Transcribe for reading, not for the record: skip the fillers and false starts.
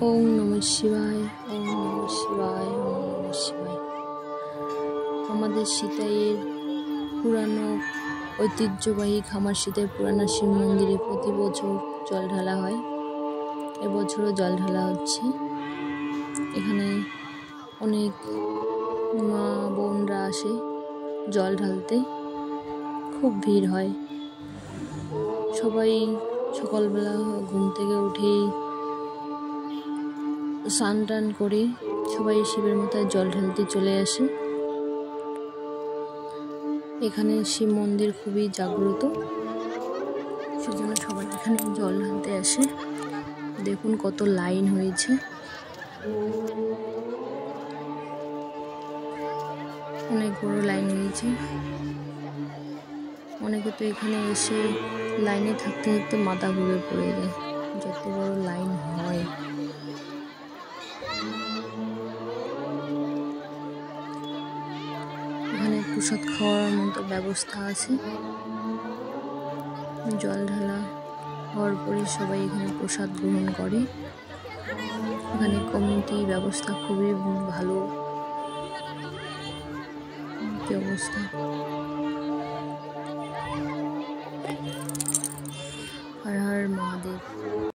ওম নমঃ শিবায়, ওম নমঃ শিবায়, ওম নমঃ শিবায়। আমাদের সিতাইয়ের পুরানো ঐতিহ্যবাহী খামার সিতাই পুরানো শিব মন্দিরে প্রতি বছর জল ঢালা হয়। এবছরও জল ঢালা হচ্ছে। এখানে অনেক মা বোনরা আসে জল ঢালতে, খুব ভিড় হয়। সবাই সকালবেলা ঘুম থেকে উঠেই স্নান টান করে সবাই শিবের মাথায় জল ঢালতে চলে আসে। এখানে শিব মন্দির খুবই জাগ্রত, সেজন্য সবাই এখানে জল ঢালতে আসে। দেখুন কত লাইন হয়েছে, অনেক বড় লাইন হয়েছে। অনেকে তো এখানে এসে লাইনে থাকতে থাকতে মাথা ঘুরে পড়ে যায়, যত বড় লাইন হয়। এখানে প্রসাদ খাওয়ার মতো ব্যবস্থা আছে। জল ঢালা হওয়ার পরে সবাই এখানে প্রসাদ গ্রহণ করে। এখানে কমিটি ব্যবস্থা খুবই ভালো। কি অবস্থা।